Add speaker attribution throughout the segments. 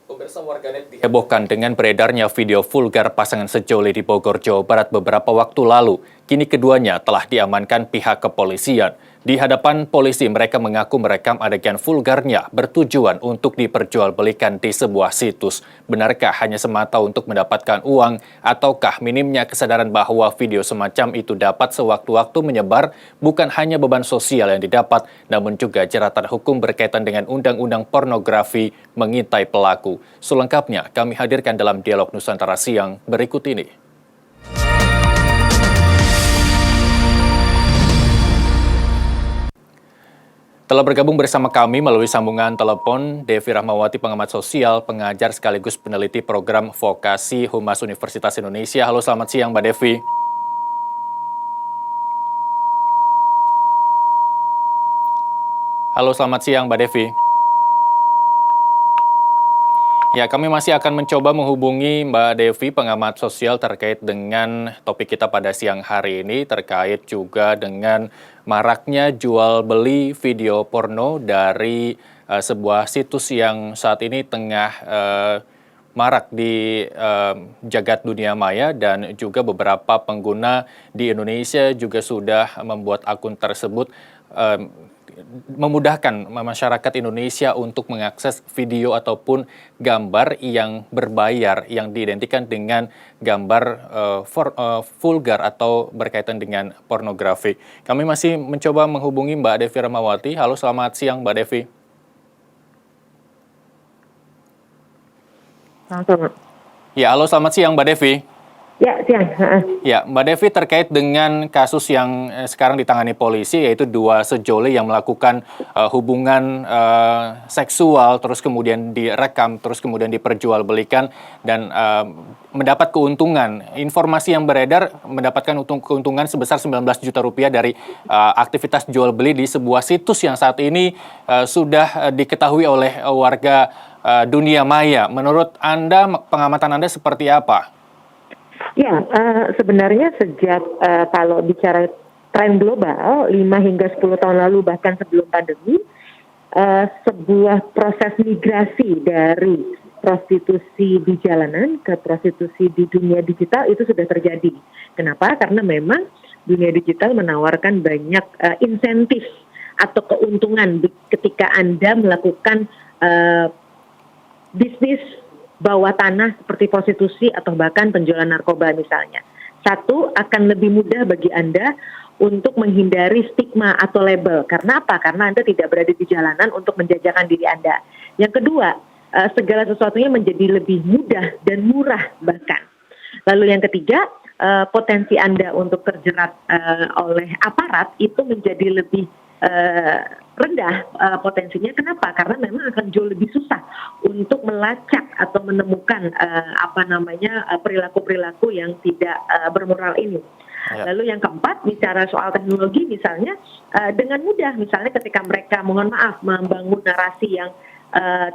Speaker 1: Pemirsa, warganet dihebohkan dengan beredarnya video vulgar pasangan sejoli di Bogor, Jawa Barat beberapa waktu lalu. Kini keduanya telah diamankan pihak kepolisian. Di hadapan polisi, mereka mengaku merekam adegan vulgarnya bertujuan untuk diperjualbelikan di sebuah situs. Benarkah hanya semata untuk mendapatkan uang, ataukah minimnya kesadaran bahwa video semacam itu dapat sewaktu-waktu menyebar bukan hanya beban sosial yang didapat, namun juga jeratan hukum berkaitan dengan undang-undang pornografi mengintai pelaku. Selengkapnya kami hadirkan dalam Dialog Nusantara Siang berikut ini. Telah bergabung bersama kami melalui sambungan telepon Devi Rahmawati, pengamat sosial, pengajar sekaligus peneliti program vokasi Humas Universitas Indonesia. Halo, selamat siang Mbak Devi. Halo, selamat siang Mbak Devi. Ya, kami masih akan mencoba menghubungi Mbak Devi, pengamat sosial, terkait dengan topik kita pada siang hari ini, terkait juga dengan maraknya jual beli video porno dari sebuah situs yang saat ini tengah marak di jagat dunia maya, dan juga beberapa pengguna di Indonesia juga sudah membuat akun tersebut memudahkan masyarakat Indonesia untuk mengakses video ataupun gambar yang berbayar yang diidentikan dengan gambar vulgar atau berkaitan dengan pornografi. Kami masih mencoba menghubungi Mbak Devi Rahmawati. Halo, selamat siang Mbak Devi. Ya, halo, selamat siang Mbak Devi.
Speaker 2: Ya, siang.
Speaker 1: Ya, Mbak Devi, terkait dengan kasus yang sekarang ditangani polisi, yaitu dua sejoli yang melakukan hubungan seksual, terus kemudian direkam, terus kemudian diperjualbelikan, dan mendapat keuntungan. Informasi yang beredar mendapatkan keuntungan sebesar 19 juta rupiah dari aktivitas jual beli di sebuah situs yang saat ini sudah diketahui oleh warga dunia maya. Menurut Anda, pengamatan Anda seperti apa?
Speaker 2: Ya, sebenarnya sejak kalau bicara tren global 5 hingga 10 tahun lalu, bahkan sebelum pandemi, sebuah proses migrasi dari prostitusi di jalanan ke prostitusi di dunia digital itu sudah terjadi. Kenapa? Karena memang dunia digital menawarkan banyak insentif atau keuntungan ketika Anda melakukan bisnis bawah tanah seperti prostitusi atau bahkan penjualan narkoba misalnya. Satu, akan lebih mudah bagi Anda untuk menghindari stigma atau label. Karena apa? Karena Anda tidak berada di jalanan untuk menjajakan diri Anda. Yang kedua, segala sesuatunya menjadi lebih mudah dan murah bahkan. Lalu yang ketiga, potensi Anda untuk terjerat oleh aparat itu menjadi lebih rendah potensinya. Kenapa? Karena memang akan jauh lebih susah untuk melacak atau menemukan perilaku-perilaku yang tidak bermoral ini. Ya. Lalu yang keempat, bicara soal teknologi misalnya, dengan mudah misalnya ketika mereka membangun narasi yang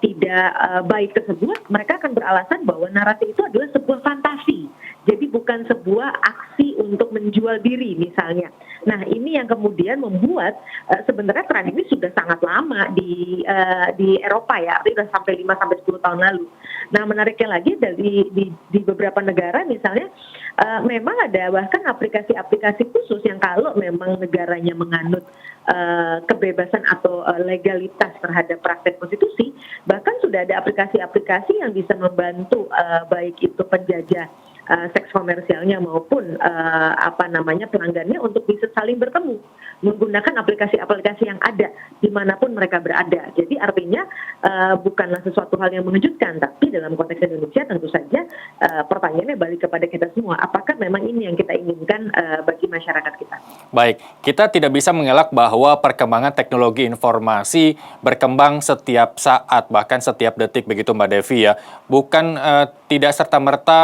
Speaker 2: tidak baik tersebut, mereka akan beralasan bahwa narasi itu adalah sebuah fantasi. Jadi bukan sebuah aksi untuk menjual diri misalnya. Nah, ini yang kemudian membuat sebenarnya tren ini sudah sangat lama di Eropa ya, artinya sudah sampai 5-10 tahun lalu. Nah, menariknya lagi di beberapa negara misalnya memang ada bahkan aplikasi-aplikasi khusus yang kalau memang negaranya menganut kebebasan atau legalitas terhadap praktek prostitusi, bahkan sudah ada aplikasi-aplikasi yang bisa membantu baik itu penjajah seks komersialnya maupun pelanggannya untuk bisa saling bertemu menggunakan aplikasi-aplikasi yang ada dimanapun mereka berada. Jadi artinya bukanlah sesuatu hal yang mengejutkan, tapi dalam konteks Indonesia tentu saja pertanyaannya balik kepada kita semua, apakah memang ini yang kita inginkan bagi masyarakat kita? Baik, kita tidak bisa mengelak bahwa perkembangan teknologi informasi berkembang setiap saat, bahkan setiap detik, begitu Mbak Devi ya. Bukan tidak serta-merta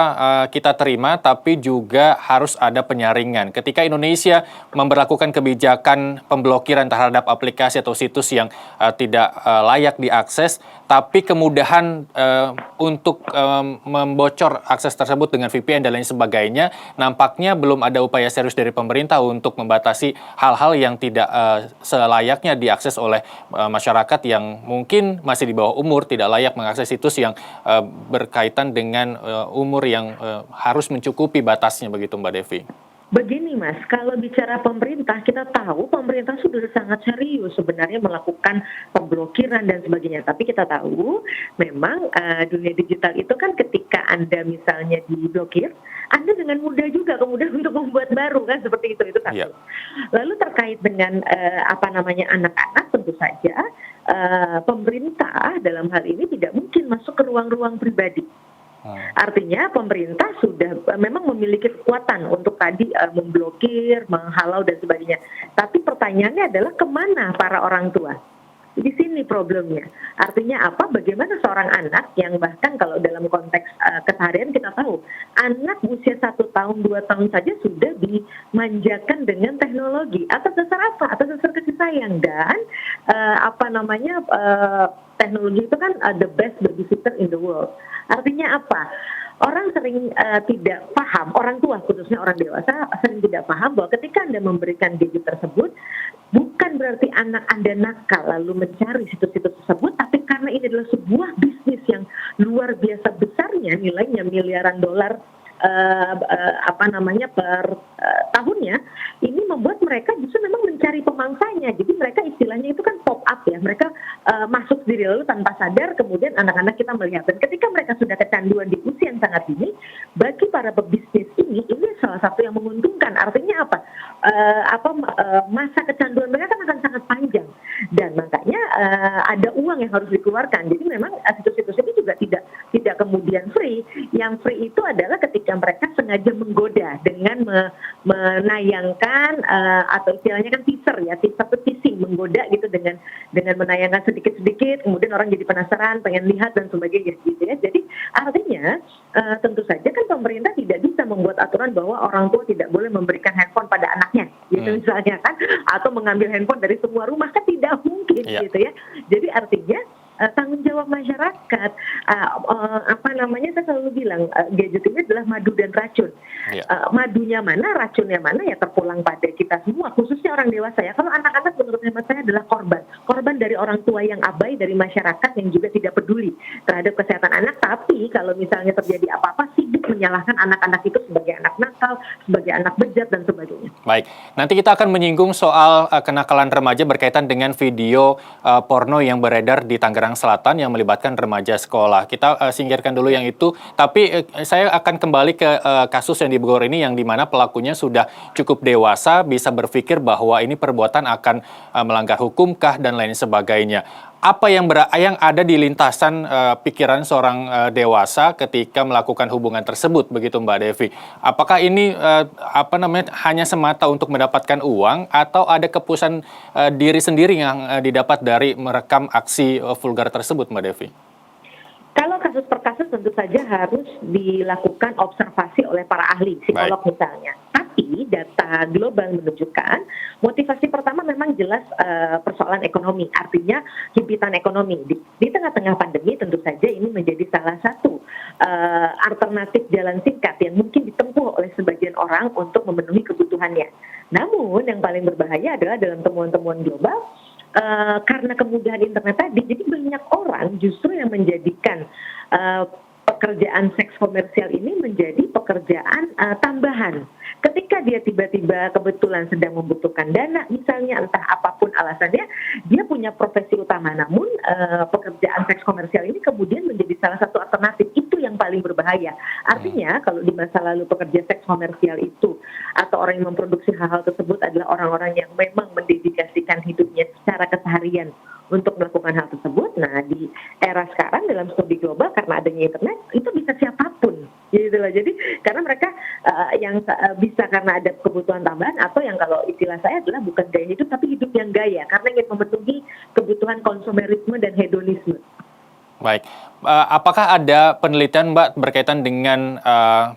Speaker 2: kita terima, tapi juga harus ada penyaringan. Ketika Indonesia memberlakukan kebijakan
Speaker 1: tindakan pemblokiran terhadap aplikasi atau situs yang tidak layak diakses, tapi kemudahan untuk membocor akses tersebut dengan VPN dan lain sebagainya, nampaknya belum ada upaya serius dari pemerintah untuk membatasi hal-hal yang tidak selayaknya diakses oleh masyarakat yang mungkin masih di bawah umur, tidak layak mengakses situs yang berkaitan dengan umur yang harus mencukupi batasnya, begitu Mbak Devi.
Speaker 2: Begini Mas, kalau bicara pemerintah, kita tahu pemerintah sudah sangat serius sebenarnya melakukan pemblokiran dan sebagainya. Tapi kita tahu memang dunia digital itu kan ketika Anda misalnya diblokir, Anda dengan mudah juga kemudian untuk membuat baru kan, seperti itu satu.
Speaker 1: Iya.
Speaker 2: Lalu terkait dengan anak-anak, tentu saja pemerintah dalam hal ini tidak mungkin masuk ke ruang-ruang pribadi. Artinya pemerintah sudah memang memiliki kekuatan untuk tadi memblokir, menghalau dan sebagainya. Tapi pertanyaannya adalah kemana para orang tua? Di sini problemnya. Artinya apa? Bagaimana seorang anak yang bahkan kalau dalam konteks keseharian kita tahu anak usia 1 tahun, 2 tahun saja sudah dimanjakan dengan teknologi. Atas dasar apa? Atas dasar kasih sayang dan teknologi itu kan the best babysitter in the world. Artinya apa? Orang sering tidak paham, orang tua khususnya orang dewasa sering tidak paham bahwa ketika Anda memberikan gadget tersebut, bukan berarti anak Anda nakal lalu mencari situs-situs tersebut, tapi karena ini adalah sebuah bisnis yang luar biasa besarnya, nilainya miliaran dolar per tahunnya, ini membuat mereka justru memang mencari pemangsanya. Jadi mereka istilahnya itu kan pop up ya, mereka masuk sendiri lalu tanpa sadar, kemudian anak-anak kita melihat. Dan ketika mereka sudah kecanduan di usia yang sangat dini, bagi para pebisnis ini salah satu yang menguntungkan. Artinya apa? Masa kecanduan mereka kan akan sangat panjang, dan makanya ada uang yang harus dikeluarkan. Jadi memang situs-situs ini juga tidak kemudian free. Yang free itu adalah ketika mereka sengaja menggoda dengan menayangkan atau istilahnya kan teaser teasing, menggoda gitu dengan menayangkan sedikit-sedikit, kemudian orang jadi penasaran, pengen lihat dan sebagainya gitu ya. Jadi artinya tentu saja kan pemerintah tidak bisa membuat aturan bahwa orang tua tidak boleh memberikan handphone pada anaknya gitu misalnya kan, atau mengambil handphone dari semua rumah, kan tidak mungkin gitu ya. Jadi artinya tanggung jawab masyarakat, saya selalu bilang gadget ini adalah madu dan racun. Madunya mana, racunnya mana, ya terpulang pada kita semua, khususnya orang dewasa ya. Kalau anak-anak menurut hemat saya adalah korban dari orang tua yang abai, dari masyarakat yang juga tidak peduli terhadap kesehatan anak. Tapi kalau misalnya terjadi apa-apa, sibuk menyalahkan anak-anak itu sebagai anak nakal, sebagai anak bejat dan sebagainya.
Speaker 1: Baik, nanti kita akan menyinggung soal kenakalan remaja berkaitan dengan video porno yang beredar di Tangerang Selatan yang melibatkan remaja sekolah. Kita singkirkan dulu yang itu, tapi saya akan kembali ke kasus yang di Bogor ini, yang dimana pelakunya sudah cukup dewasa, bisa berpikir bahwa ini perbuatan akan melanggar hukumkah dan lain sebagainya. Apa yang ada di lintasan pikiran seorang dewasa ketika melakukan hubungan tersebut, begitu Mbak Devi? Apakah ini hanya semata untuk mendapatkan uang, atau ada kepuasan diri sendiri yang didapat dari merekam aksi vulgar tersebut, Mbak Devi?
Speaker 2: Kalau kasus per kasus tentu saja harus dilakukan observasi oleh para ahli, psikolog misalnya. Tapi data global menunjukkan motivasi pertama memang jelas persoalan ekonomi, artinya himpitan ekonomi. Di tengah-tengah pandemi tentu saja ini menjadi salah satu alternatif jalan singkat yang mungkin ditempuh oleh sebagian orang untuk memenuhi kebutuhannya. Namun yang paling berbahaya adalah dalam temuan-temuan global, karena kemudahan internet tadi, jadi banyak orang justru yang menjadikan pekerjaan seks komersial ini menjadi pekerjaan tambahan. Ketika dia tiba-tiba kebetulan sedang membutuhkan dana, misalnya entah apapun alasannya, dia punya profesi utama. Namun pekerjaan seks komersial ini kemudian menjadi salah satu alternatif. Itu yang paling berbahaya. Artinya kalau di masa lalu pekerja seks komersial itu atau orang yang memproduksi hal-hal tersebut adalah orang-orang yang memang mendedikasikan hidupnya secara keseharian untuk melakukan hal tersebut. Nah, di era sekarang dalam studi global, karena adanya internet, itu bisa siapapun. Jadi karena mereka yang bisa karena ada kebutuhan tambahan, atau yang kalau istilah saya adalah bukan gaya hidup tapi hidup yang gaya, karena ingin memenuhi kebutuhan konsumerisme dan hedonisme.
Speaker 1: Baik. Apakah ada penelitian, Mbak, berkaitan dengan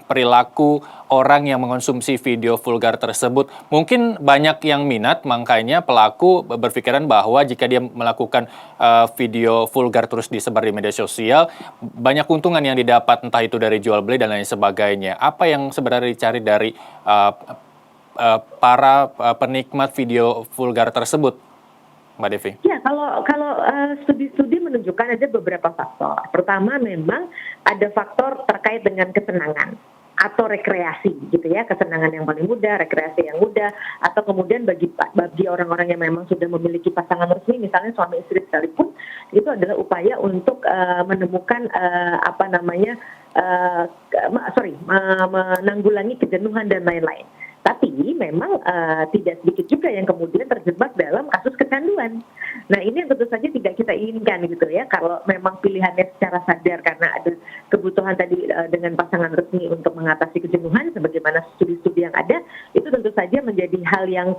Speaker 1: perilaku orang yang mengonsumsi video vulgar tersebut? Mungkin banyak yang minat, makanya pelaku berpikiran bahwa jika dia melakukan video vulgar terus disebar di media sosial, banyak keuntungan yang didapat, entah itu dari jual beli dan lain sebagainya. Apa yang sebenarnya dicari dari uh, para penikmat video vulgar tersebut, Mbak Devi?
Speaker 2: Ya, kalau studi-studi menunjukkan ada beberapa faktor. Pertama, memang ada faktor terkait dengan kesenangan atau rekreasi, gitu ya, kesenangan yang paling mudah, rekreasi yang mudah, atau kemudian bagi orang-orang yang memang sudah memiliki pasangan resmi, misalnya suami istri sekalipun, itu adalah upaya untuk menemukan menanggulangi kejenuhan dan lain-lain. Tapi memang tidak sedikit juga yang kemudian terjebak dalam kasus kecanduan. Nah, ini yang tentu saja tidak kita inginkan gitu ya. Kalau memang pilihannya secara sadar karena ada kebutuhan tadi dengan pasangan resmi untuk mengatasi kejenuhan, sebagaimana studi-studi yang ada, itu tentu saja menjadi hal yang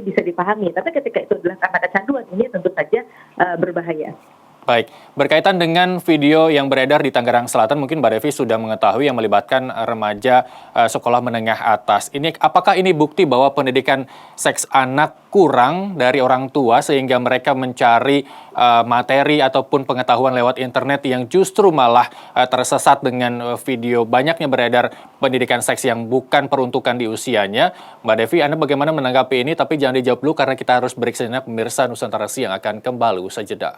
Speaker 2: bisa dipahami. Tapi ketika itu adalah karena kecanduan, ini tentu saja berbahaya.
Speaker 1: Baik, berkaitan dengan video yang beredar di Tangerang Selatan, mungkin Mbak Devi sudah mengetahui yang melibatkan remaja sekolah menengah atas. Apakah ini bukti bahwa pendidikan seks anak kurang dari orang tua sehingga mereka mencari materi ataupun pengetahuan lewat internet yang justru malah tersesat dengan video banyaknya beredar pendidikan seks yang bukan peruntukan di usianya? Mbak Devi, Anda bagaimana menanggapi ini? Tapi jangan dijawab dulu karena kita harus break sejenak, pemirsa Nusantara Siang akan kembali usai jeda.